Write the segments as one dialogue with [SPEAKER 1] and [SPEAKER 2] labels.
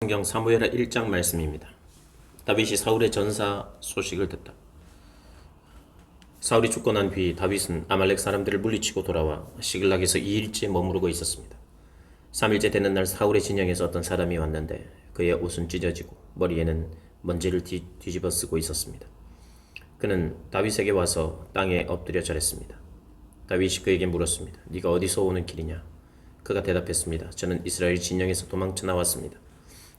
[SPEAKER 1] 성경 사무엘하 1장 말씀입니다. 다윗이 사울의 전사 소식을 듣다. 사울이 죽고 난 뒤 다윗은 아말렉 사람들을 물리치고 돌아와 시글락에서 2일째 머무르고 있었습니다. 3일째 되는 날 사울의 진영에서 어떤 사람이 왔는데 그의 옷은 찢어지고 머리에는 먼지를 뒤집어 쓰고 있었습니다. 그는 다윗에게 와서 땅에 엎드려 절했습니다. 다윗이 그에게 물었습니다. 네가 어디서 오는 길이냐? 그가 대답했습니다. 저는 이스라엘 진영에서 도망쳐 나왔습니다.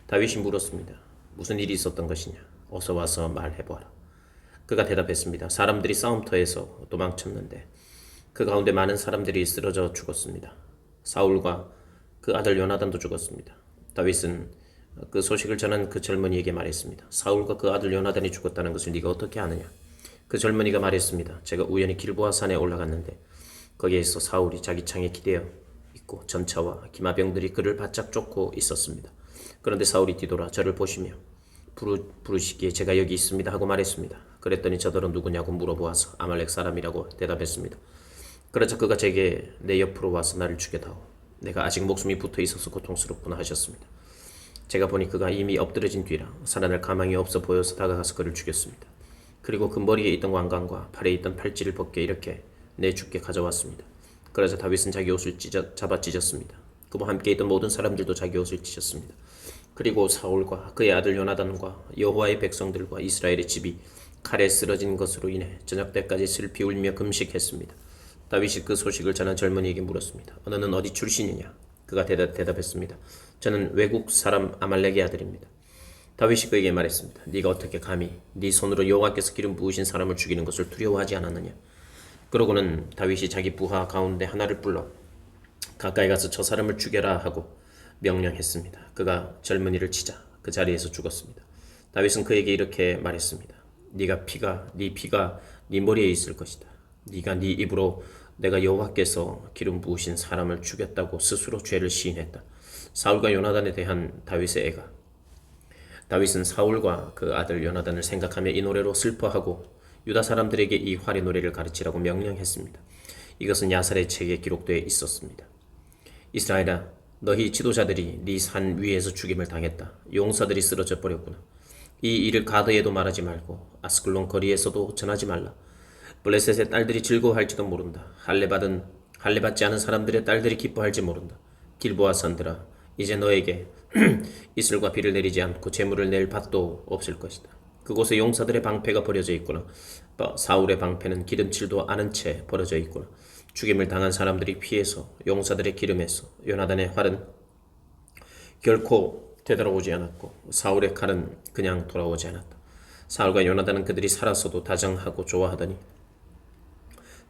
[SPEAKER 1] 다윗이 물었습니다. 무슨 일이 있었던 것이냐? 어서 와서 말해보아라. 그가 대답했습니다. 사람들이 싸움터에서 도망쳤는데 그 가운데 많은 사람들이 쓰러져 죽었습니다. 사울과 그 아들 요나단도 죽었습니다. 다윗은 그 소식을 전한 그 젊은이에게 말했습니다. 사울과 그 아들 요나단이 죽었다는 것을 네가 어떻게 아느냐? 그 젊은이가 말했습니다. 제가 우연히 길보아 산에 올라갔는데 거기에서 사울이 자기 창에 기대어 있고 전차와 기마병들이 그를 바짝 쫓고 있었습니다. 그런데 사울이 뒤돌아 저를 보시며 부르시기에 제가 여기 있습니다 하고 말했습니다. 그랬더니 저들은 누구냐고 물어보아서 아말렉 사람이라고 대답했습니다. 그러자 그가 제게 내 옆으로 와서 나를 죽여다오. 내가 아직 목숨이 붙어 있어서 고통스럽구나 하셨습니다. 제가 보니 그가 이미 엎드러진 뒤라 살아날 가망이 없어 보여서 다가가서 그를 죽였습니다. 그리고 그 머리에 있던 왕관과 팔에 있던 팔찌를 벗겨 이렇게 내 주께 가져왔습니다. 그러자 다윗은 자기 옷을 잡아 찢었습니다. 그와 함께 있던 모든 사람들도 자기 옷을 찢었습니다. 그리고 사울과 그의 아들 요나단과 여호와의 백성들과 이스라엘의 집이 칼에 쓰러진 것으로 인해 저녁 때까지 슬피 울며 금식했습니다. 다윗이 그 소식을 전한 젊은이에게 물었습니다. 너는 어디 출신이냐? 그가 대답했습니다. 저는 외국 사람 아말렉의 아들입니다. 다윗이 그에게 말했습니다. 네가 어떻게 감히 네 손으로 여호와께서 기름 부으신 사람을 죽이는 것을 두려워하지 않았느냐? 그러고는 다윗이 자기 부하 가운데 하나를 불러 가까이 가서 저 사람을 죽여라 하고 명령했습니다. 그가 젊은이를 치자 그 자리에서 죽었습니다. 다윗은 그에게 이렇게 말했습니다. 네 피가 네 머리에 있을 것이다. 네가 네 입으로 내가 여호와께서 기름 부으신 사람을 죽였다고 스스로 죄를 시인했다. 사울과 요나단에 대한 다윗의 애가. 다윗은 사울과 그 아들 요나단을 생각하며 이 노래로 슬퍼하고 유다 사람들에게 이 활의 노래를 가르치라고 명령했습니다. 이것은 야살의 책에 기록되어 있었습니다. 이스라엘아, 너희 지도자들이 네 산 위에서 죽임을 당했다. 용사들이 쓰러져 버렸구나. 이 일을 가드에도 말하지 말고 아스클론 거리에서도 전하지 말라. 블레셋의 딸들이 즐거워할지도 모른다. 할례받지 않은 사람들의 딸들이 기뻐할지 모른다. 길보아 산들아, 이제 너에게 이슬과 비를 내리지 않고 재물을 낼 밭도 없을 것이다. 그곳에 용사들의 방패가 버려져 있구나. 사울의 방패는 기름칠도 않은 채 버려져 있구나. 죽임을 당한 사람들이 피해서 용사들의 기름에서 요나단의 활은 결코 되돌아오지 않았고 사울의 칼은 그냥 돌아오지 않았다. 사울과 요나단은 그들이 살았어도 다정하고 좋아하더니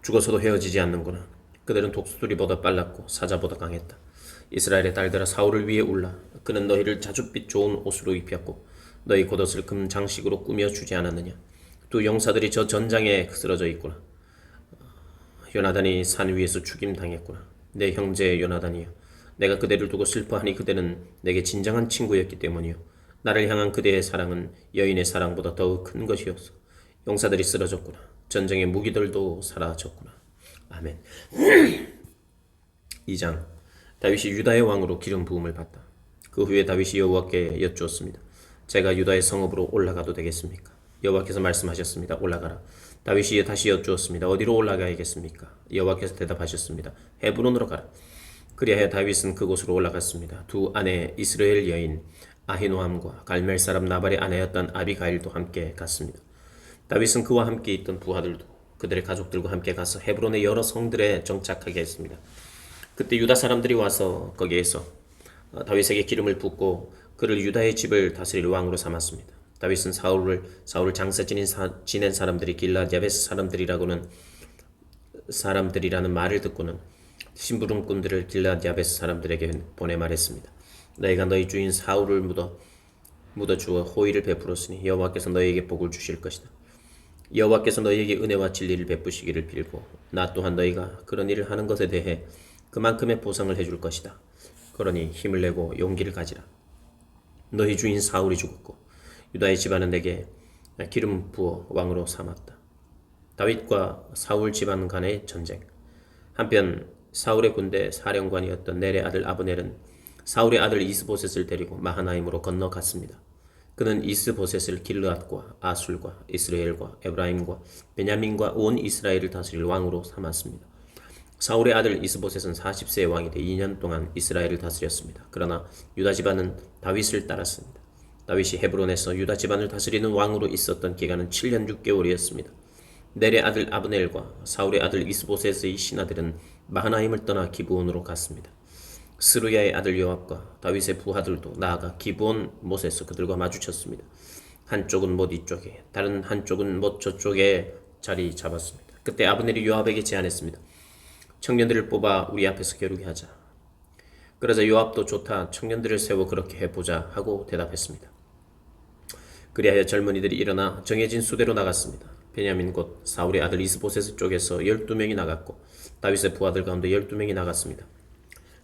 [SPEAKER 1] 죽어서도 헤어지지 않는구나. 그들은 독수리보다 빨랐고 사자보다 강했다. 이스라엘의 딸들아, 사울을 위해 울라. 그는 너희를 자줏빛 좋은 옷으로 입혔고 너희 겉옷을 금 장식으로 꾸며주지 않았느냐. 두 용사들이 저 전장에 쓰러져 있구나. 요나단이 산 위에서 죽임당했구나. 내 형제 요나단이여, 내가 그대를 두고 슬퍼하니 그대는 내게 진정한 친구였기 때문이요. 나를 향한 그대의 사랑은 여인의 사랑보다 더욱 큰 것이었어. 용사들이 쓰러졌구나. 전쟁의 무기들도 사라졌구나. 아멘. 2장. 다윗이 유다의 왕으로 기름 부음을 받다. 그 후에 다윗이 여호와께 여쭈었습니다. 제가 유다의 성읍으로 올라가도 되겠습니까? 여호와께서 말씀하셨습니다. 올라가라. 다윗이 다시 여쭈었습니다. 어디로 올라가야겠습니까? 여호와께서 대답하셨습니다. 헤브론으로 가라. 그리하여 다윗은 그곳으로 올라갔습니다. 두 아내 이스라엘 여인 아히노함과 갈멜 사람 나발의 아내였던 아비가일도 함께 갔습니다. 다윗은 그와 함께 있던 부하들도 그들의 가족들과 함께 가서 헤브론의 여러 성들에 정착하게 했습니다. 그때 유다 사람들이 와서 거기에서 다윗에게 기름을 붓고 그를 유다의 집을 다스릴 왕으로 삼았습니다. 다윗은 사울을 장사 지낸 사람들이 길앗 야베스 사람들이라는 말을 듣고는 심부름꾼들을 길앗 야베스 사람들에게 보내 말했습니다. 너희가 너희 주인 사울을 묻어주어 호의를 베풀었으니 여호와께서 너희에게 복을 주실 것이다. 여호와께서 너희에게 은혜와 진리를 베푸시기를 빌고 나 또한 너희가 그런 일을 하는 것에 대해 그만큼의 보상을 해줄 것이다. 그러니 힘을 내고 용기를 가지라. 너희 주인 사울이 죽었고 유다의 집안은 내게 기름 부어 왕으로 삼았다. 다윗과 사울 집안 간의 전쟁. 한편 사울의 군대 사령관이었던 넬의 아들 아브넬은 사울의 아들 이스보셋을 데리고 마하나임으로 건너갔습니다. 그는 이스보셋을 길르앗과 아술과 이스라엘과 에브라임과 베냐민과 온 이스라엘을 다스릴 왕으로 삼았습니다. 사울의 아들 이스보셋은 40세의 왕이 돼 2년 동안 이스라엘을 다스렸습니다. 그러나 유다 집안은 다윗을 따랐습니다. 다윗이 헤브론에서 유다 집안을 다스리는 왕으로 있었던 기간은 7년 6개월이었습니다. 넬의 아들 아브넬과 사울의 아들 이스보셋의 신하들은 마하나임을 떠나 기브온으로 갔습니다. 스루야의 아들 요압과 다윗의 부하들도 나아가 기브온 못에서 그들과 마주쳤습니다. 한쪽은 못 이쪽에, 다른 한쪽은 못 저쪽에 자리 잡았습니다. 그때 아브넬이 요압에게 제안했습니다. 청년들을 뽑아 우리 앞에서 겨루게 하자. 그러자 요압도 좋다, 청년들을 세워 그렇게 해보자 하고 대답했습니다. 그리하여 젊은이들이 일어나 정해진 수대로 나갔습니다. 베냐민 곧 사울의 아들 이스보셋 쪽에서 12명이 나갔고 다윗의 부하들 가운데 12명이 나갔습니다.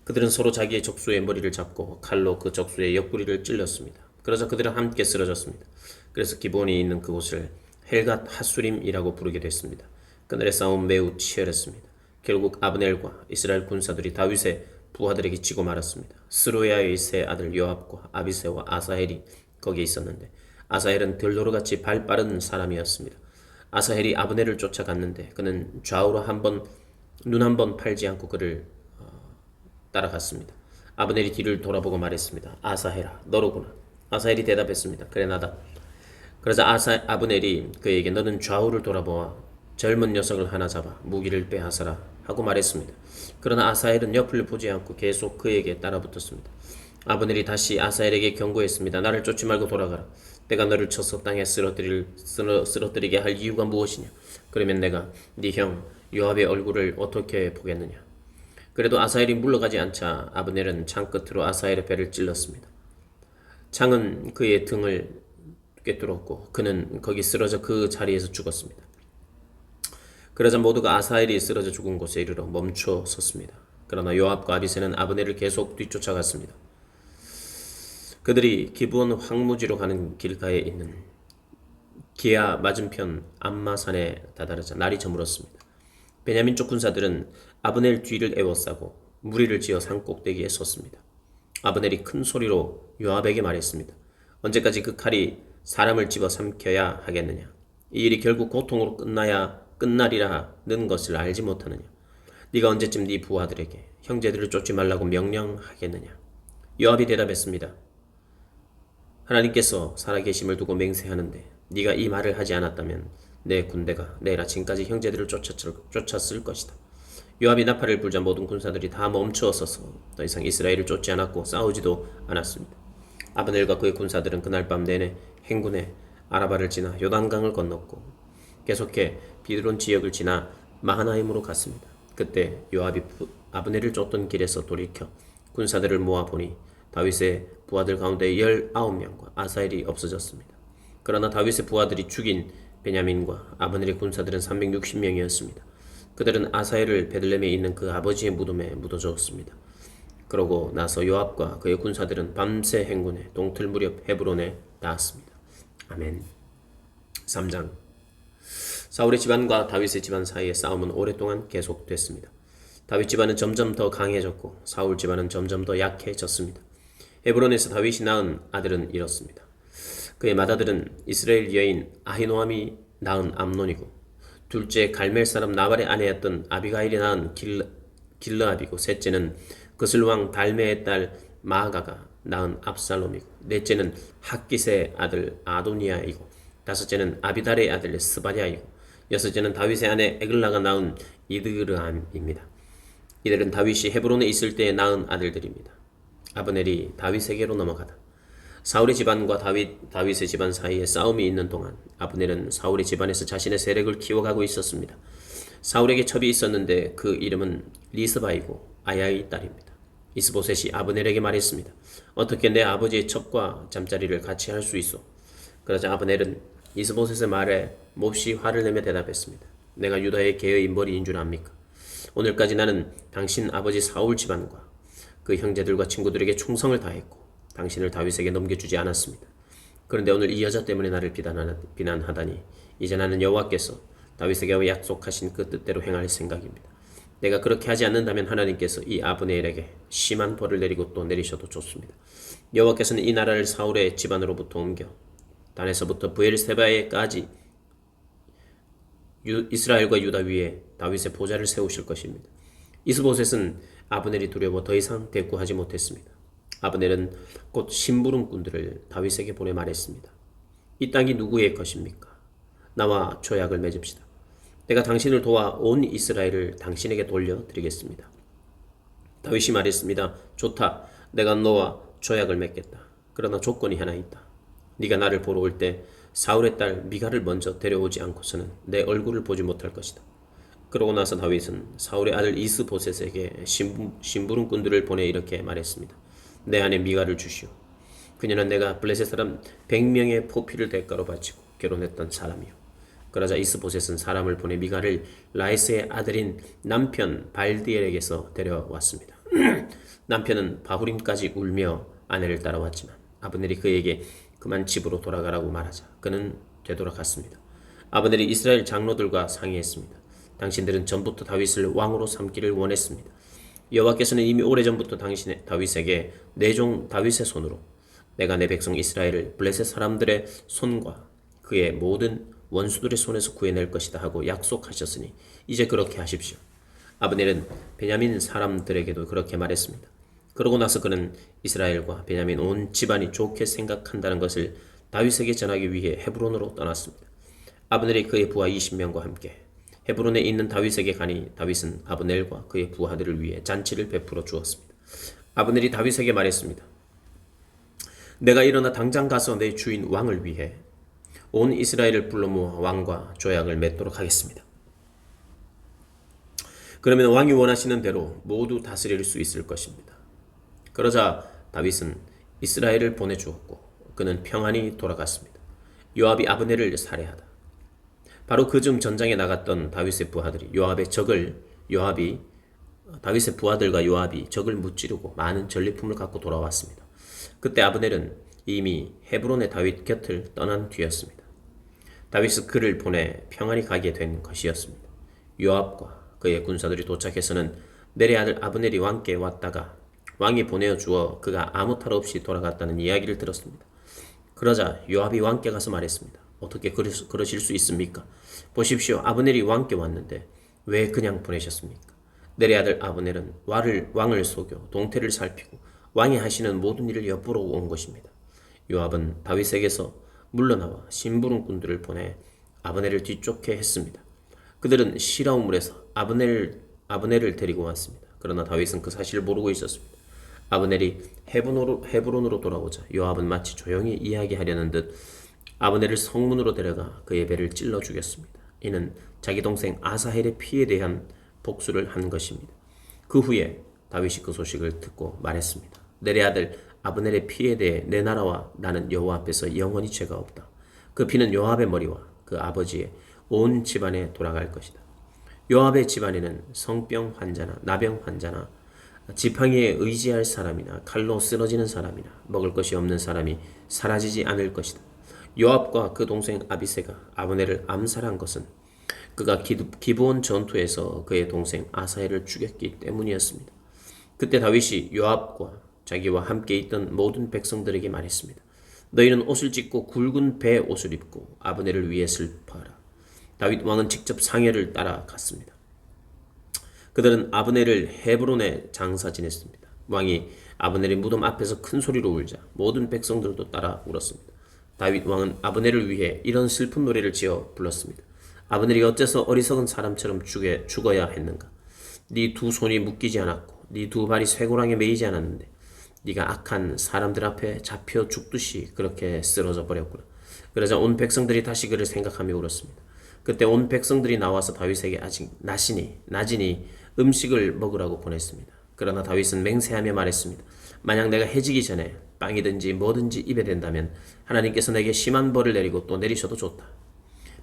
[SPEAKER 1] 그들은 서로 자기의 적수의 머리를 잡고 칼로 그 적수의 옆구리를 찔렀습니다. 그러자 그들은 함께 쓰러졌습니다. 그래서 기브온이 있는 그곳을 헬갓 하수림이라고 부르게 됐습니다. 그날의 싸움 매우 치열했습니다. 결국 아브넬과 이스라엘 군사들이 다윗의 부하들에게 지고 말았습니다. 스루야의 세 아들 요압과 아비새와 아사헬이 거기에 있었는데 아사헬은 들도로같이 발 빠른 사람이었습니다. 아사헬이 아브넬을 쫓아갔는데 그는 좌우로 눈 한 번 팔지 않고 그를 따라갔습니다. 아브넬이 뒤를 돌아보고 말했습니다. 아사헬아, 너로구나. 아사헬이 대답했습니다. 그래, 나다. 그러자 아브넬이 그에게 너는 좌우를 돌아보아 젊은 녀석을 하나 잡아 무기를 빼앗아라 하고 말했습니다. 그러나 아사헬은 옆을 보지 않고 계속 그에게 따라붙었습니다. 아브넬이 다시 아사헬에게 경고했습니다. 나를 쫓지 말고 돌아가라. 내가 너를 쳐서 땅에 쓰러뜨리게 할 이유가 무엇이냐? 그러면 내가 네 형 요압의 얼굴을 어떻게 보겠느냐? 그래도 아사헬이 물러가지 않자 아브넬은 창 끝으로 아사헬의 배를 찔렀습니다. 창은 그의 등을 꿰뚫었고 그는 거기 쓰러져 그 자리에서 죽었습니다. 그러자 모두가 아사헬이 쓰러져 죽은 곳에 이르러 멈춰 섰습니다. 그러나 요압과 아비새는 아브넬을 계속 뒤쫓아갔습니다. 그들이 기브온 황무지로 가는 길가에 있는 기아 맞은편 암마산에 다다르자 날이 저물었습니다. 베냐민 쪽 군사들은 아브넬 뒤를 에워싸고 무리를 지어 산 꼭대기에 섰습니다. 아브넬이 큰 소리로 요압에게 말했습니다. 언제까지 그 칼이 사람을 집어삼켜야 하겠느냐? 이 일이 결국 고통으로 끝나리라는 것을 알지 못하느냐? 네가 언제쯤 네 부하들에게 형제들을 쫓지 말라고 명령하겠느냐? 요압이 대답했습니다. 하나님께서 살아계심을 두고 맹세하는데 네가 이 말을 하지 않았다면 내 군대가 내일 아침까지 형제들을 쫓았을 것이다. 요압이 나팔을 불자 모든 군사들이 다 멈추어 서서 더 이상 이스라엘을 쫓지 않았고 싸우지도 않았습니다. 아브넬과 그의 군사들은 그날 밤 내내 행군에 아라바를 지나 요단강을 건넜고 계속해 비드론 지역을 지나 마하나임으로 갔습니다. 그때 요압이 아브넬을 쫓던 길에서 돌이켜 군사들을 모아보니 다윗의 부하들 가운데 19명과 아사헬이 없어졌습니다. 그러나 다윗의 부하들이 죽인 베냐민과 아브넬의 군사들은 360명이었습니다. 그들은 아사헬을 베들레헴에 있는 그 아버지의 무덤에 묻어주었습니다. 그러고 나서 요압과 그의 군사들은 밤새 행군해 동틀 무렵 헤브론에 닿았습니다. 아멘. 3장. 사울의 집안과 다윗의 집안 사이의 싸움은 오랫동안 계속됐습니다. 다윗 집안은 점점 더 강해졌고 사울 집안은 점점 더 약해졌습니다. 헤브론에서 다윗이 낳은 아들은 이렇습니다. 그의 맏아들은 이스라엘 여인 아히노암이 낳은 암논이고 둘째 갈멜 사람 나발의 아내였던 아비가일이 낳은 길르압이고 셋째는 그슬 왕 달메의 딸 마아가가 낳은 압살롬이고 넷째는 핫깃의 아들 아도니아이고 다섯째는 아비달의 아들 스바랴이고 여섯째는 다윗의 아내 에글라가 낳은 이드르암입니다. 이들은 다윗이 헤브론에 있을 때에 낳은 아들들입니다. 아브넬이 다윗에게로 넘어가다 사울의 집안과 다윗의 집안 사이에 싸움이 있는 동안 아브넬은 사울의 집안에서 자신의 세력을 키워가고 있었습니다. 사울에게 첩이 있었는데 그 이름은 리스바이고 아야의 딸입니다. 이스보셋이 아브넬에게 말했습니다. 어떻게 내 아버지의 첩과 잠자리를 같이 할 수 있어? 그러자 아브넬은 이스보셋의 말에 몹시 화를 내며 대답했습니다. 내가 유다의 개의 머리인 줄 압니까? 오늘까지 나는 당신 아버지 사울 집안과 그 형제들과 친구들에게 충성을 다했고 당신을 다윗에게 넘겨주지 않았습니다. 그런데 오늘 이 여자 때문에 나를 비난하다니 이제 나는 여호와께서 다윗에게 약속하신 그 뜻대로 행할 생각입니다. 내가 그렇게 하지 않는다면 하나님께서 이 아브네엘에게 심한 벌을 내리고 또 내리셔도 좋습니다. 여호와께서는 이 나라를 사울의 집안으로부터 옮겨 단에서부터 브엘세바에까지 이스라엘과 유다 위에 다윗의 보좌를 세우실 것입니다. 이스보셋은 아브넬이 두려워 더 이상 대꾸하지 못했습니다. 아브넬은 곧 심부름꾼들을 다윗에게 보내 말했습니다. 이 땅이 누구의 것입니까? 나와 조약을 맺읍시다. 내가 당신을 도와 온 이스라엘을 당신에게 돌려드리겠습니다. 다윗이 말했습니다. 좋다. 내가 너와 조약을 맺겠다. 그러나 조건이 하나 있다. 네가 나를 보러 올 때 사울의 딸 미갈을 먼저 데려오지 않고서는 내 얼굴을 보지 못할 것이다. 그러고 나서 다윗은 사울의 아들 이스보셋에게 심부름꾼들을 보내 이렇게 말했습니다. 내 아내 미갈을 주시오. 그녀는 내가 블레셋 사람 100명의 포피를 대가로 바치고 결혼했던 사람이요. 그러자 이스보셋은 사람을 보내 미갈을 라이스의 아들인 남편 발디엘에게서 데려왔습니다. 남편은 바후림까지 울며 아내를 따라왔지만 아브넬이 그에게 그만 집으로 돌아가라고 말하자 그는 되돌아갔습니다. 아브넬이 이스라엘 장로들과 상의했습니다. 당신들은 전부터 다윗을 왕으로 삼기를 원했습니다. 여호와께서는 이미 오래전부터 다윗에게 내 종 다윗의 손으로 내가 내 백성 이스라엘을 블레셋 사람들의 손과 그의 모든 원수들의 손에서 구해낼 것이다 하고 약속하셨으니 이제 그렇게 하십시오. 아브넬은 베냐민 사람들에게도 그렇게 말했습니다. 그러고 나서 그는 이스라엘과 베냐민 온 집안이 좋게 생각한다는 것을 다윗에게 전하기 위해 헤브론으로 떠났습니다. 아브넬이 그의 부하 20명과 함께 헤브론에 있는 다윗에게 가니 다윗은 아브넬과 그의 부하들을 위해 잔치를 베풀어 주었습니다. 아브넬이 다윗에게 말했습니다. 내가 일어나 당장 가서 내 주인 왕을 위해 온 이스라엘을 불러 모아 왕과 조약을 맺도록 하겠습니다. 그러면 왕이 원하시는 대로 모두 다스릴 수 있을 것입니다. 그러자 다윗은 이스라엘을 보내주었고 그는 평안히 돌아갔습니다. 요압이 아브넬을 살해하다. 바로 그중 전장에 나갔던 다윗의 부하들이 다윗의 부하들과 요압이 적을 무찌르고 많은 전리품을 갖고 돌아왔습니다. 그때 아브넬은 이미 헤브론의 다윗 곁을 떠난 뒤였습니다. 다윗은 그를 보내 평안히 가게 된 것이었습니다. 요압과 그의 군사들이 도착해서는 넬의 아들 아브넬이 왕께 왔다가 왕이 보내어 주어 그가 아무 탈 없이 돌아갔다는 이야기를 들었습니다. 그러자 요압이 왕께 가서 말했습니다. 어떻게 그러실 수 있습니까? 보십시오. 아브넬이 왕께 왔는데 왜 그냥 보내셨습니까? 넬의 아들 아브넬은 왕을 속여 동태를 살피고 왕이 하시는 모든 일을 엿보러 온 것입니다. 요압은 다윗에게서 물러나와 심부름꾼들을 보내 아브넬을 뒤쫓게 했습니다. 그들은 시라우물에서 아브넬을 데리고 왔습니다. 그러나 다윗은 그 사실을 모르고 있었습니다. 아브넬이 헤브론으로 돌아오자 요압은 마치 조용히 이야기하려는 듯 아브넬을 성문으로 데려가 그의 배를 찔러 죽였습니다. 이는 자기 동생 아사헬의 피에 대한 복수를 한 것입니다. 그 후에 다윗이 그 소식을 듣고 말했습니다. 넬의 아들 아브넬의 피에 대해 내 나라와 나는 여호와 앞에서 영원히 죄가 없다. 그 피는 요압의 머리와 그 아버지의 온 집안에 돌아갈 것이다. 요압의 집안에는 성병 환자나 나병 환자나 지팡이에 의지할 사람이나 칼로 쓰러지는 사람이나 먹을 것이 없는 사람이 사라지지 않을 것이다. 요압과 그 동생 아비새가 아브넬을 암살한 것은 그가 기브온 전투에서 그의 동생 아사헬을 죽였기 때문이었습니다. 그때 다윗이 요압과 자기와 함께 있던 모든 백성들에게 말했습니다. 너희는 옷을 찢고 굵은 배 옷을 입고 아브넬을 위해 슬퍼하라. 다윗 왕은 직접 상여를 따라갔습니다. 그들은 아브넬을 헤브론에 장사 지냈습니다. 왕이 아브넬의 무덤 앞에서 큰 소리로 울자 모든 백성들도 따라 울었습니다. 다윗 왕은 아브넬을 위해 이런 슬픈 노래를 지어 불렀습니다. 아브넬이 어째서 어리석은 사람처럼 죽어야 했는가? 네 두 손이 묶이지 않았고 네 두 발이 쇠고랑에 매이지 않았는데 네가 악한 사람들 앞에 잡혀 죽듯이 그렇게 쓰러져 버렸구나. 그러자 온 백성들이 다시 그를 생각하며 울었습니다. 그때 온 백성들이 나와서 다윗에게 아직 낮이니 음식을 먹으라고 보냈습니다. 그러나 다윗은 맹세하며 말했습니다. 만약 내가 해지기 전에 빵이든지 뭐든지 입에 댄다면 하나님께서 내게 심한 벌을 내리고 또 내리셔도 좋다.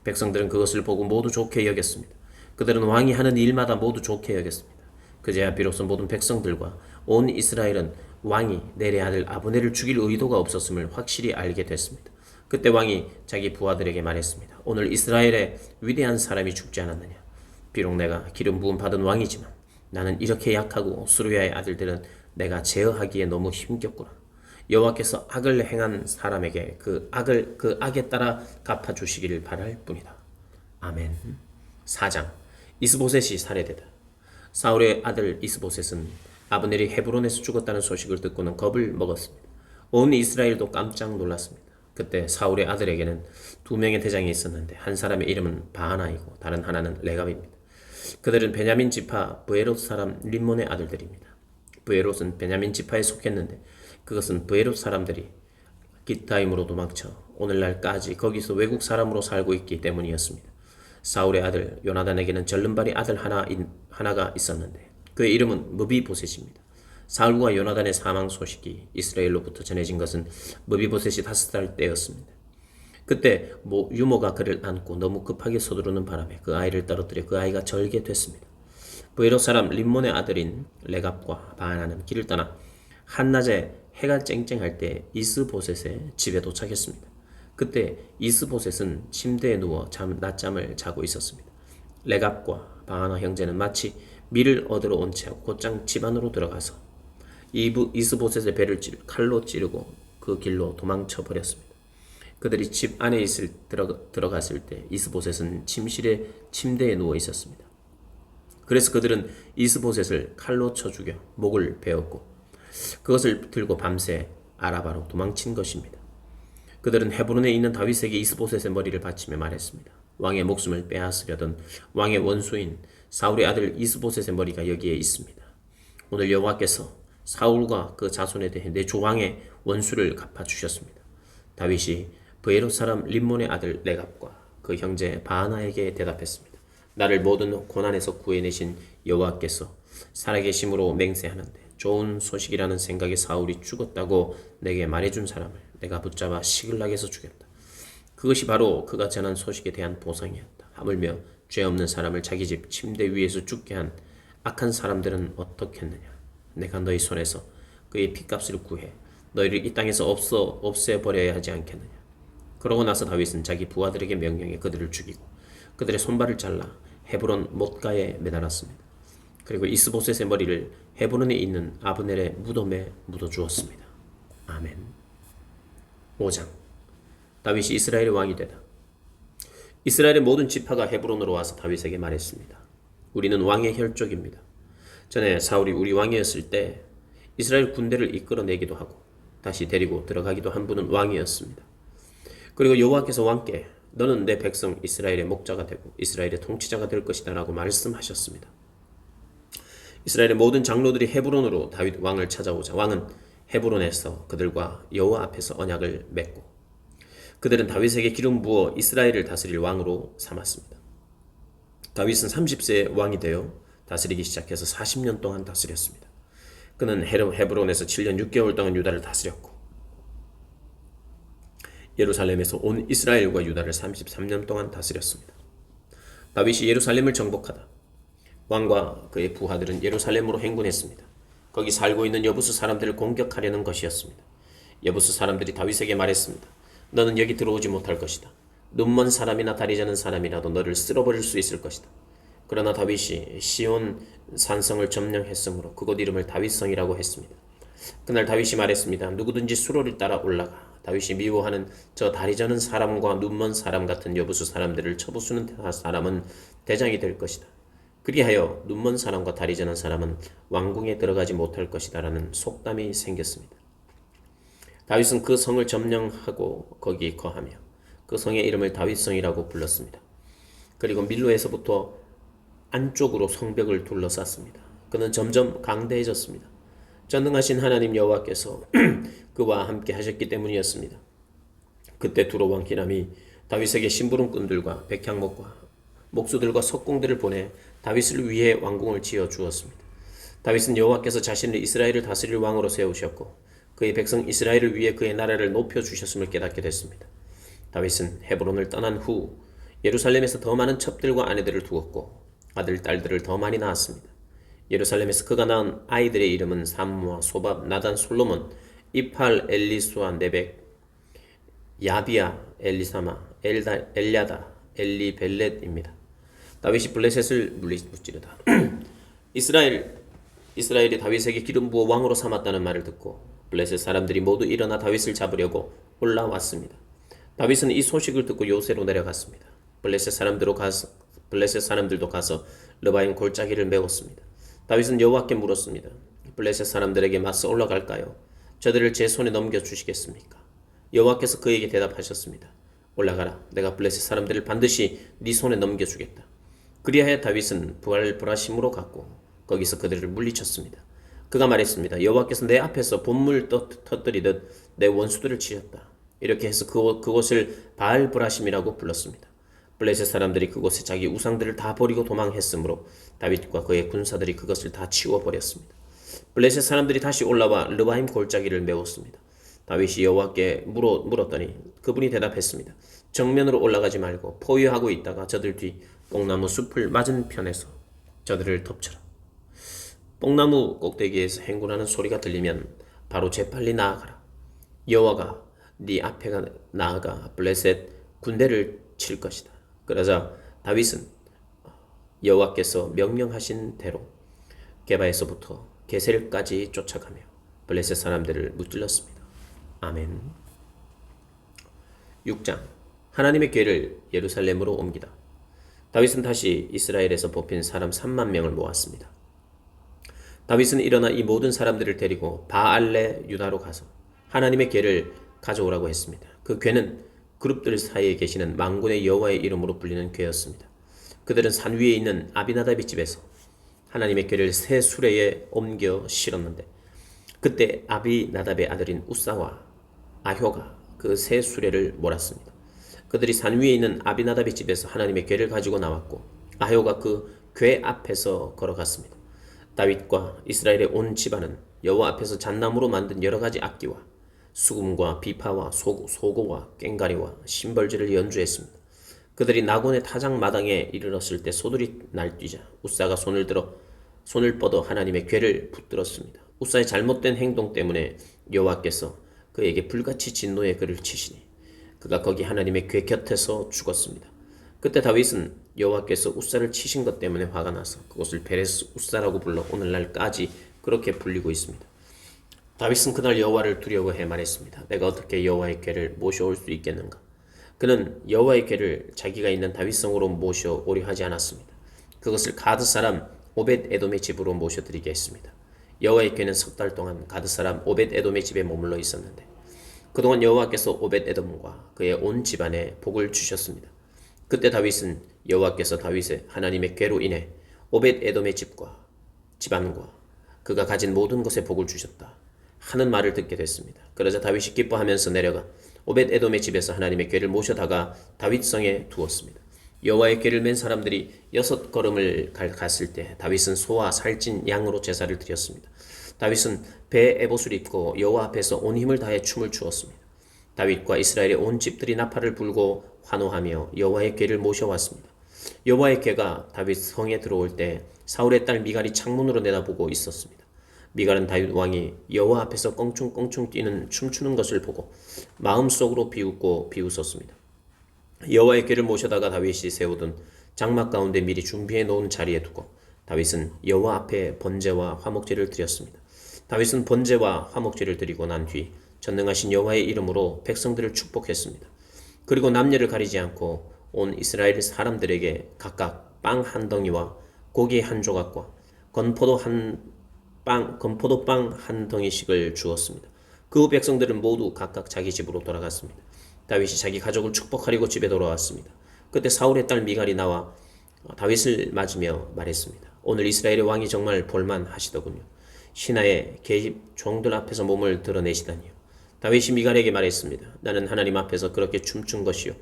[SPEAKER 1] 백성들은 그것을 보고 모두 좋게 여겼습니다. 그들은 왕이 하는 일마다 모두 좋게 여겼습니다. 그제야 비로소 모든 백성들과 온 이스라엘은 왕이 넬의 아들 아브넬을 죽일 의도가 없었음을 확실히 알게 됐습니다. 그때 왕이 자기 부하들에게 말했습니다. 오늘 이스라엘에 위대한 사람이 죽지 않았느냐? 비록 내가 기름 부음 받은 왕이지만 나는 이렇게 약하고 수르야의 아들들은 내가 제어하기에 너무 힘겹구나. 여호와께서 악을 행한 사람에게 그 악에 따라 갚아주시기를 바랄 뿐이다. 아멘. 4장. 이스보셋이 살해되다. 사울의 아들 이스보셋은 아브넬이 헤브론에서 죽었다는 소식을 듣고는 겁을 먹었습니다. 온 이스라엘도 깜짝 놀랐습니다. 그때 사울의 아들에게는 두 명의 대장이 있었는데 한 사람의 이름은 바하나이고 다른 하나는 레갑입니다. 그들은 베냐민 지파 브에롯 사람 림몬의 아들들입니다. 브에롯은 베냐민 지파에 속했는데 그것은 브에롯 사람들이 기타임으로 도망쳐 오늘날까지 거기서 외국 사람으로 살고 있기 때문이었습니다. 사울의 아들 요나단에게는 절름발이 아들 하나가 있었는데 그의 이름은 무비보셋입니다. 사울과 요나단의 사망 소식이 이스라엘로부터 전해진 것은 무비보셋이 5살 때였습니다. 그때 유모가 그를 안고 너무 급하게 서두르는 바람에 그 아이를 떨어뜨려 그 아이가 절게 됐습니다. 브에롯 사람 림몬의 아들인 레갑과 바하나는 길을 떠나 한낮에 해가 쨍쨍할 때 이스보셋의 집에 도착했습니다. 그때 이스보셋은 침대에 누워 낮잠을 자고 있었습니다. 레갑과 바하나 형제는 마치 밀을 얻으러 온 채 곧장 집 안으로 들어가서 이스보셋의 배를 칼로 찌르고 그 길로 도망쳐 버렸습니다. 그들이 집 안에 들어갔을 때 이스보셋은 침대에 누워 있었습니다. 그래서 그들은 이스보셋을 칼로 쳐 죽여 목을 베었고 그것을 들고 밤새 아라바로 도망친 것입니다. 그들은 헤브론에 있는 다윗에게 이스보셋의 머리를 바치며 말했습니다. 왕의 목숨을 빼앗으려던 왕의 원수인 사울의 아들 이스보셋의 머리가 여기에 있습니다. 오늘 여호와께서 사울과 그 자손에 대해 내 조왕의 원수를 갚아주셨습니다. 다윗이 브에롯 사람 림몬의 아들 레갑과 그 형제 바하나에게 대답했습니다. 나를 모든 고난에서 구해내신 여호와께서 살아계심으로 맹세하는데 좋은 소식이라는 생각에 사울이 죽었다고 내게 말해준 사람을 내가 붙잡아 시글락에서 죽였다. 그것이 바로 그가 전한 소식에 대한 보상이었다. 하물며 죄 없는 사람을 자기 집 침대 위에서 죽게 한 악한 사람들은 어떻겠느냐. 내가 너희 손에서 그의 핏값을 구해 너희를 이 땅에서 없애버려야 하지 않겠느냐. 그러고 나서 다윗은 자기 부하들에게 명령해 그들을 죽이고 그들의 손발을 잘라 헤브론 못가에 매달았습니다. 그리고 이스보셋의 머리를 헤브론에 있는 아브넬의 무덤에 묻어주었습니다. 아멘. 5장. 다윗이 이스라엘의 왕이 되다. 이스라엘의 모든 지파가 헤브론으로 와서 다윗에게 말했습니다. 우리는 왕의 혈족입니다. 전에 사울이 우리 왕이었을 때 이스라엘 군대를 이끌어내기도 하고 다시 데리고 들어가기도 한 분은 왕이었습니다. 그리고 여호와께서 왕께 너는 내 백성 이스라엘의 목자가 되고 이스라엘의 통치자가 될 것이다 라고 말씀하셨습니다. 이스라엘의 모든 장로들이 헤브론으로 다윗 왕을 찾아오자 왕은 헤브론에서 그들과 여호와 앞에서 언약을 맺고 그들은 다윗에게 기름 부어 이스라엘을 다스릴 왕으로 삼았습니다. 다윗은 30세에 왕이 되어 다스리기 시작해서 40년 동안 다스렸습니다. 그는 헤브론에서 7년 6개월 동안 유다를 다스렸고 예루살렘에서 온 이스라엘과 유다를 33년 동안 다스렸습니다. 다윗이 예루살렘을 정복하다 왕과 그의 부하들은 예루살렘으로 행군했습니다. 거기 살고 있는 여부수 사람들을 공격하려는 것이었습니다. 여부수 사람들이 다윗에게 말했습니다. 너는 여기 들어오지 못할 것이다. 눈먼 사람이나 다리 저는 사람이라도 너를 쓸어버릴 수 있을 것이다. 그러나 다윗이 시온 산성을 점령했으므로 그곳 이름을 다윗성이라고 했습니다. 그날 다윗이 말했습니다. 누구든지 수로를 따라 올라가 다윗이 미워하는 저 다리 저는 사람과 눈먼 사람 같은 여부수 사람들을 쳐부수는 사람은 대장이 될 것이다. 그리하여 눈먼 사람과 다리 저는 사람은 왕궁에 들어가지 못할 것이다 라는 속담이 생겼습니다. 다윗은 그 성을 점령하고 거기 거하며 그 성의 이름을 다윗성이라고 불렀습니다. 그리고 밀로에서부터 안쪽으로 성벽을 둘러쌌습니다. 그는 점점 강대해졌습니다. 전능하신 하나님 여호와께서 그와 함께 하셨기 때문이었습니다. 그때 두로 왕 기람이 다윗에게 심부름꾼들과 백향목과 목수들과 석공들을 보내 다윗을 위해 왕궁을 지어 주었습니다. 다윗은 여호와께서 자신을 이스라엘을 다스릴 왕으로 세우셨고 그의 백성 이스라엘을 위해 그의 나라를 높여주셨음을 깨닫게 됐습니다. 다윗은 헤브론을 떠난 후 예루살렘에서 더 많은 첩들과 아내들을 두었고 아들, 딸들을 더 많이 낳았습니다. 예루살렘에서 그가 낳은 아이들의 이름은 삼무아, 소밥, 나단, 솔로몬, 이팔, 엘리수아, 네벡, 야비아, 엘리사마, 엘랴다, 엘리벨렛입니다. 다윗이 블레셋을 무찌르다 이스라엘이 다윗에게 기름 부어 왕으로 삼았다는 말을 듣고 블레셋 사람들이 모두 일어나 다윗을 잡으려고 올라왔습니다. 다윗은 이 소식을 듣고 요새로 내려갔습니다. 블레셋 사람들도 가서 르바임 골짜기를 메웠습니다. 다윗은 여호와께 물었습니다. 블레셋 사람들에게 맞서 올라갈까요? 저들을 제 손에 넘겨주시겠습니까? 여호와께서 그에게 대답하셨습니다. 올라가라. 내가 블레셋 사람들을 반드시 네 손에 넘겨주겠다. 그리하여 다윗은 브라심으로 갔고 거기서 그들을 물리쳤습니다. 그가 말했습니다. 여호와께서 내 앞에서 본물 터뜨리듯 내 원수들을 치셨다. 이렇게 해서 그곳을 바알 브라심이라고 불렀습니다. 블레셋 사람들이 그곳에 자기 우상들을 다 버리고 도망했으므로 다윗과 그의 군사들이 그것을 다 치워버렸습니다. 블레셋 사람들이 다시 올라와 르바임 골짜기를 메웠습니다. 다윗이 여호와께 물었더니 그분이 대답했습니다. 정면으로 올라가지 말고 포위하고 있다가 저들 뒤 뽕나무 숲을 맞은편에서 저들을 덮쳐라. 뽕나무 꼭대기에서 행군하는 소리가 들리면 바로 재빨리 나아가라. 여호와가 네 앞에 나아가 블레셋 군대를 칠 것이다. 그러자 다윗은 여호와께서 명령하신 대로 게바에서부터 게셀까지 쫓아가며 블레셋 사람들을 무찔렀습니다. 아멘. 6장 하나님의 궤를 예루살렘으로 옮기다. 다윗은 다시 이스라엘에서 뽑힌 사람 3만 명을 모았습니다. 다윗은 일어나 이 모든 사람들을 데리고 바알레 유다로 가서 하나님의 궤를 가져오라고 했습니다. 그 궤는 그룹들 사이에 계시는 만군의 여호와의 이름으로 불리는 궤였습니다. 그들은 산 위에 있는 아비나답의 집에서 하나님의 궤를 새 수레에 옮겨 실었는데 그때 아비나답의 아들인 우사와 아효가 그 새 수레를 몰았습니다. 그들이 산 위에 있는 아비나답의 집에서 하나님의 궤를 가지고 나왔고 아효가 그 궤 앞에서 걸어갔습니다. 다윗과 이스라엘의 온 집안은 여호와 앞에서 잣나무로 만든 여러 가지 악기와 수금과 비파와 소고와 꽹가리와 심벌지를 연주했습니다. 그들이 나곤의 타작 마당에 이르렀을 때 소들이 날뛰자 우사가 손을 뻗어 하나님의 궤를 붙들었습니다. 우사의 잘못된 행동 때문에 여호와께서 그에게 불같이 진노의 글을 치시니 그가 거기 하나님의 궤 곁에서 죽었습니다. 그때 다윗은 여호와께서 우사를 치신 것 때문에 화가 나서 그곳을 베레스 우사라고 불러 오늘날까지 그렇게 불리고 있습니다. 다윗은 그날 여호와를 두려워해 말했습니다. 내가 어떻게 여호와의 궤를 모셔올 수 있겠는가? 그는 여호와의 궤를 자기가 있는 다윗성으로 모셔오려 하지 않았습니다. 그것을 가드 사람 오벳 에돔의 집으로 모셔드리게 했습니다. 여호와의 궤는 석 달 동안 가드 사람 오벳 에돔의 집에 머물러 있었는데 그동안 여호와께서 오벳 에돔과 그의 온 집안에 복을 주셨습니다. 그때 다윗은 여호와께서 다윗의 하나님의 궤로 인해 오벳 에돔의 집안과 그가 가진 모든 것에 복을 주셨다 하는 말을 듣게 됐습니다. 그러자 다윗이 기뻐하면서 내려가 오벳 에돔의 집에서 하나님의 궤를 모셔다가 다윗성에 두었습니다. 여호와의 궤를 맨 사람들이 6걸음을 갔을 때 다윗은 소와 살찐 양으로 제사를 드렸습니다. 다윗은 배에 에봇을 입고 여호와 앞에서 온 힘을 다해 춤을 추었습니다. 다윗과 이스라엘의 온 집들이 나팔을 불고 환호하며 여호와의 궤를 모셔왔습니다. 여호와의 궤가 다윗 성에 들어올 때 사울의 딸 미갈이 창문으로 내다보고 있었습니다. 미갈은 다윗 왕이 여호와 앞에서 껑충껑충 뛰는 춤추는 것을 보고 마음속으로 비웃었습니다. 여호와의 궤를 모셔다가 다윗이 세우던 장막 가운데 미리 준비해 놓은 자리에 두고 다윗은 여호와 앞에 번제와 화목제를 드렸습니다. 다윗은 번제와 화목제를 드리고 난 뒤 전능하신 여호와의 이름으로 백성들을 축복했습니다. 그리고 남녀를 가리지 않고 온 이스라엘 사람들에게 각각 빵 한 덩이와 고기 한 조각과 건포도빵 한 덩이씩을 주었습니다. 그 후 백성들은 모두 각각 자기 집으로 돌아갔습니다. 다윗이 자기 가족을 축복하려고 집에 돌아왔습니다. 그때 사울의 딸 미갈이 나와 다윗을 맞으며 말했습니다. 오늘 이스라엘의 왕이 정말 볼만하시더군요. 신하의 계집 종들 앞에서 몸을 드러내시다니요. 다윗이 미갈에게 말했습니다. 나는 하나님 앞에서 그렇게 춤춘 것이요.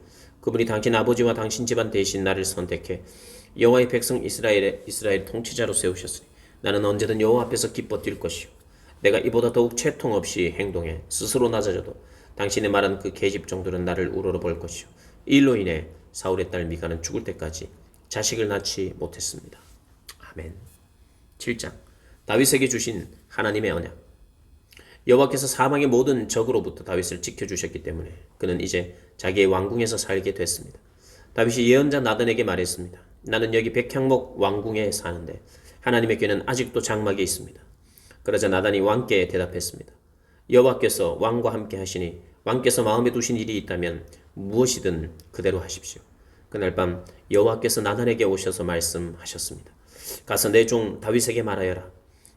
[SPEAKER 1] 그분이 당신 아버지와 당신 집안 대신 나를 선택해 여호와의 백성 이스라엘 통치자로 세우셨으니 나는 언제든 여호와 앞에서 기뻐 뛸 것이요. 내가 이보다 더욱 채통 없이 행동해 스스로 낮아져도 당신의 말한 그 계집 종들은 나를 우러러볼 것이요. 이 일로 인해 사울의 딸 미갈은 죽을 때까지 자식을 낳지 못했습니다. 아멘. 7장 다윗에게 주신 하나님의 언약. 여호와께서 사방의 모든 적으로부터 다윗을 지켜주셨기 때문에 그는 이제 자기의 왕궁에서 살게 됐습니다. 다윗이 예언자 나단에게 말했습니다. 나는 여기 백향목 왕궁에 사는데 하나님의 궤는 아직도 장막에 있습니다. 그러자 나단이 왕께 대답했습니다. 여호와께서 왕과 함께 하시니 왕께서 마음에 두신 일이 있다면 무엇이든 그대로 하십시오. 그날 밤 여호와께서 나단에게 오셔서 말씀하셨습니다. 가서 내 종 다윗에게 말하여라.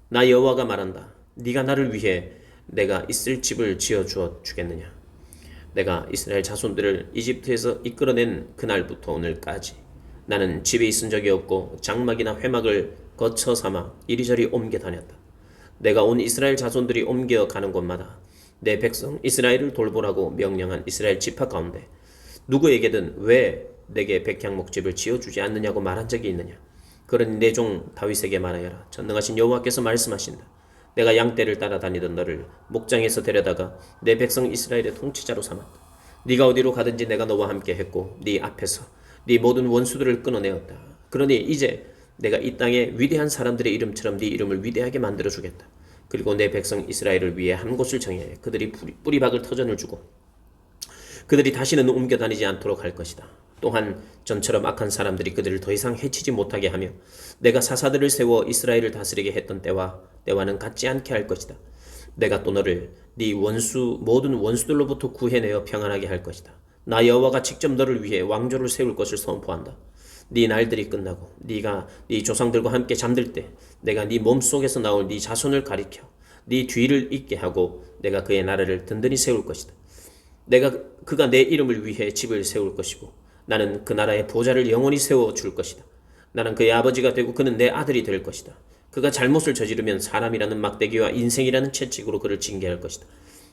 [SPEAKER 1] 나 여호와가 말한다. 네가 나를 위해 내가 있을 집을 지어 주어 주겠느냐. 내가 이스라엘 자손들을 이집트에서 이끌어낸 그날부터 오늘까지 나는 집에 있은 적이 없고 장막이나 회막을 거처 삼아 이리저리 옮겨 다녔다. 내가 온 이스라엘 자손들이 옮겨 가는 곳마다 내 백성 이스라엘을 돌보라고 명령한 이스라엘 지파 가운데 누구에게든 왜 내게 백향목집을 지어주지 않느냐고 말한 적이 있느냐. 그러니 내 종 다윗에게 말하여라. 전능하신 여호와께서 말씀하신다. 내가 양떼를 따라다니던 너를 목장에서 데려다가 내 백성 이스라엘의 통치자로 삼았다. 네가 어디로 가든지 내가 너와 함께 했고 네 앞에서 네 모든 원수들을 끊어내었다. 그러니 이제 내가 이 땅에 위대한 사람들의 이름처럼 네 이름을 위대하게 만들어주겠다. 그리고 내 백성 이스라엘을 위해 한 곳을 정해 그들이 뿌리박을 터전을 주고 그들이 다시는 옮겨 다니지 않도록 할 것이다. 또한 전처럼 악한 사람들이 그들을 더 이상 해치지 못하게 하며 내가 사사들을 세워 이스라엘을 다스리게 했던 때와는 같지 않게 할 것이다. 내가 또 너를 네 모든 원수들로부터 구해내어 평안하게 할 것이다. 나 여호와가 직접 너를 위해 왕조를 세울 것을 선포한다. 네 날들이 끝나고 네가 네 조상들과 함께 잠들 때 내가 네 몸속에서 나올 네 자손을 가리켜 네 뒤를 잇게 하고 내가 그의 나라를 든든히 세울 것이다. 그가 내 이름을 위해 집을 세울 것이고 나는 그 나라의 보좌를 영원히 세워줄 것이다. 나는 그의 아버지가 되고 그는 내 아들이 될 것이다. 그가 잘못을 저지르면 사람이라는 막대기와 인생이라는 채찍으로 그를 징계할 것이다.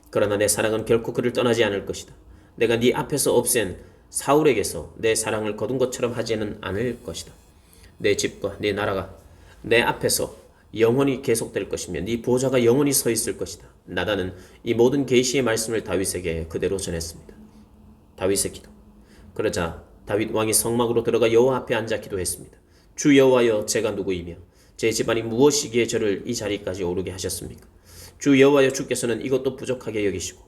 [SPEAKER 1] 그러나 내 사랑은 결코 그를 떠나지 않을 것이다. 내가 네 앞에서 없앤 사울에게서 내 사랑을 거둔 것처럼 하지는 않을 것이다. 내 집과 내 나라가 내 앞에서 영원히 계속될 것이며 네 보좌가 영원히 서 있을 것이다. 나단은 이 모든 계시의 말씀을 다윗에게 그대로 전했습니다. 다윗의 기도. 그러자 다윗 왕이 성막으로 들어가 여호와 앞에 앉아 기도했습니다. 주 여호와여, 제가 누구이며 제 집안이 무엇이기에 저를 이 자리까지 오르게 하셨습니까? 주 여호와여, 주께서는 이것도 부족하게 여기시고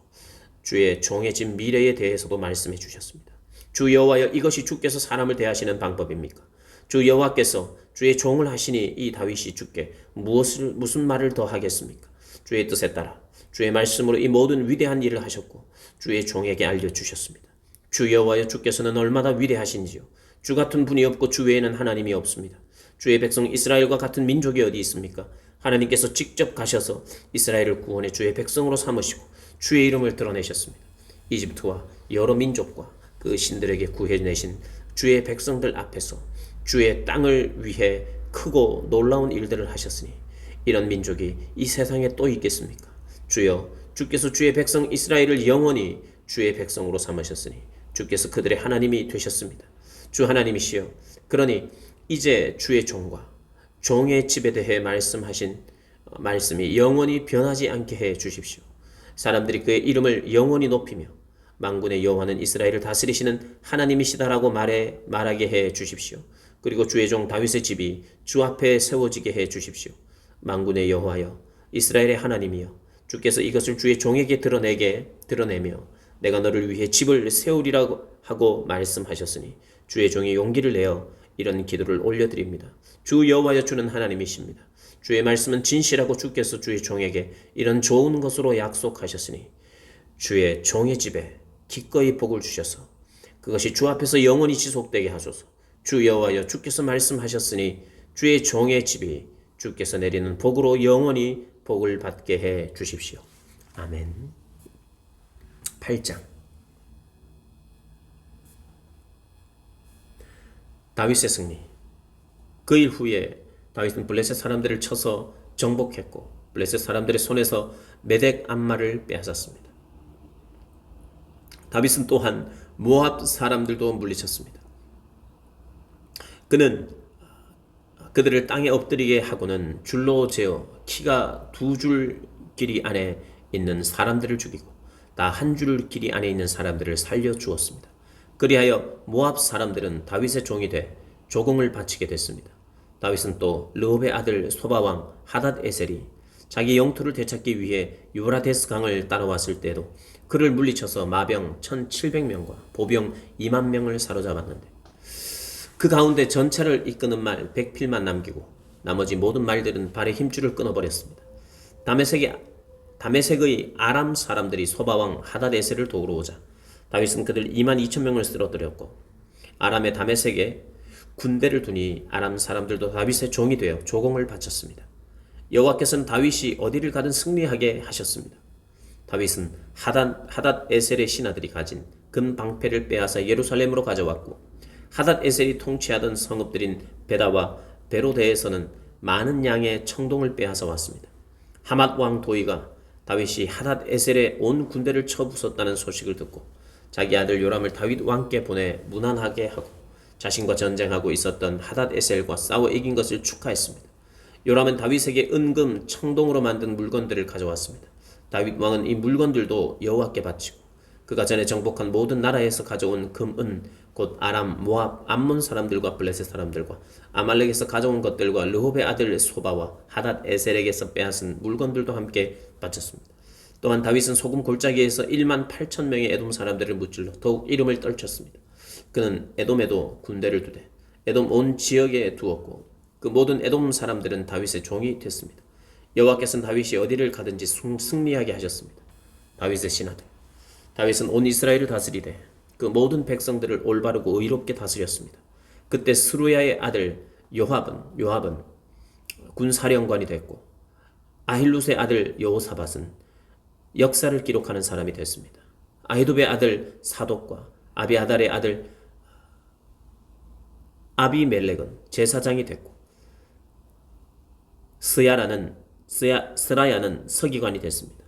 [SPEAKER 1] 주의 종의 집 미래에 대해서도 말씀해 주셨습니다. 주 여호와여, 이것이 주께서 사람을 대하시는 방법입니까? 주 여호와께서 주의 종을 하시니 이 다윗이 주께 무슨 말을 더 하겠습니까? 주의 뜻에 따라 주의 말씀으로 이 모든 위대한 일을 하셨고 주의 종에게 알려주셨습니다. 주 여호와여, 주께서는 얼마나 위대하신지요. 주 같은 분이 없고 주 외에는 하나님이 없습니다. 주의 백성 이스라엘과 같은 민족이 어디 있습니까? 하나님께서 직접 가셔서 이스라엘을 구원해 주의 백성으로 삼으시고 주의 이름을 드러내셨습니다. 이집트와 여러 민족과 그 신들에게 구해내신 주의 백성들 앞에서 주의 땅을 위해 크고 놀라운 일들을 하셨으니 이런 민족이 이 세상에 또 있겠습니까? 주여, 주께서 주의 백성 이스라엘을 영원히 주의 백성으로 삼으셨으니 주께서 그들의 하나님이 되셨습니다. 주 하나님이시여, 그러니 이제 주의 종과 종의 집에 대해 말씀하신 말씀이 영원히 변하지 않게 해 주십시오. 사람들이 그의 이름을 영원히 높이며 만군의 여호와는 이스라엘을 다스리시는 하나님이시다라고 말하게 해 주십시오. 그리고 주의 종 다윗의 집이 주 앞에 세워지게 해 주십시오. 만군의 여호와여, 이스라엘의 하나님이여, 주께서 이것을 주의 종에게 드러내며 내가 너를 위해 집을 세우리라고 하고 말씀하셨으니 주의 종이 용기를 내어 이런 기도를 올려드립니다. 주 여호와여, 주는 하나님이십니다. 주의 말씀은 진실하고 주께서 주의 종에게 이런 좋은 것으로 약속하셨으니 주의 종의 집에 기꺼이 복을 주셔서 그것이 주 앞에서 영원히 지속되게 하소서. 주 여호와여, 주께서 말씀하셨으니 주의 종의 집이 주께서 내리는 복으로 영원히 복을 받게 해 주십시오. 아멘. 8장. 다윗의 승리. 그 일 후에 다윗은 블레셋 사람들을 쳐서 정복했고 블레셋 사람들의 손에서 메덱 암마를 빼앗았습니다. 다윗은 또한 모압 사람들도 물리쳤습니다. 그는 그들을 땅에 엎드리게 하고는 줄로 재어 키가 2줄 길이 안에 있는 사람들을 죽이고 다 1줄 길이 안에 있는 사람들을 살려 주었습니다. 그리하여 모압 사람들은 다윗의 종이 돼 조공을 바치게 됐습니다. 다윗은 또 르홉의 아들 소바왕 하닷 에셀이 자기 영토를 되찾기 위해 유브라데스 강을 따라왔을 때에도 그를 물리쳐서 마병 1700명과 보병 2만 명을 사로잡았는데 그 가운데 전차를 이끄는 말 100필만 남기고 나머지 모든 말들은 발의 힘줄을 끊어버렸습니다. 다메섹의 아람 사람들이 소바왕 하닷에셀을 도우러 오자 다윗은 그들 2만 2천 명을 쓰러뜨렸고 아람의 다메섹에 군대를 두니 아람 사람들도 다윗의 종이 되어 조공을 바쳤습니다. 여호와께서는 다윗이 어디를 가든 승리하게 하셨습니다. 다윗은 하닷에셀의 신하들이 가진 금 방패를 빼앗아 예루살렘으로 가져왔고 하닷에셀이 통치하던 성읍들인 베다와 베로데에서는 많은 양의 청동을 빼앗아 왔습니다. 하맛 왕 도이가 다윗이 하닷에셀의 온 군대를 쳐부쉈다는 소식을 듣고 자기 아들 요람을 다윗 왕께 보내 문안하게 하고 자신과 전쟁하고 있었던 하닷에셀과 싸워 이긴 것을 축하했습니다. 요람은 다윗에게 은금, 청동으로 만든 물건들을 가져왔습니다. 다윗 왕은 이 물건들도 여호와께 바치고 그가 전에 정복한 모든 나라에서 가져온 금, 은, 곧 아람, 모압, 암몬 사람들과 블레셋 사람들과 아말렉에서 가져온 것들과 르홉의 아들 소바와 하닷에셀에게서 빼앗은 물건들도 함께 바쳤습니다. 또한 다윗은 소금 골짜기에서 1만 8천 명의 에돔 사람들을 무찔러 더욱 이름을 떨쳤습니다. 그는 에돔에도 군대를 두되 에돔 온 지역에 두었고 그 모든 에돔 사람들은 다윗의 종이 됐습니다. 여호와께서는 다윗이 어디를 가든지 승리하게 하셨습니다. 다윗의 신하들 다윗은 온 이스라엘을 다스리되 그 모든 백성들을 올바르고 의롭게 다스렸습니다. 그때 스루야의 아들 요압은 군사령관이 됐고 아힐룻의 아들 여호사밧은 역사를 기록하는 사람이 됐습니다. 아히두베의 아들 사독과 아비아달의 아들 아비멜렉은 제사장이 됐고 스라야는 서기관이 됐습니다.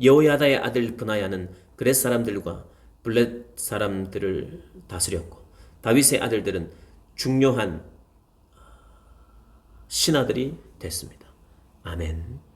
[SPEAKER 1] 여호야다의 아들 브나야는 그렛 사람들과 블렛 사람들을 다스렸고 다윗의 아들들은 중요한 신하들이 됐습니다. 아멘.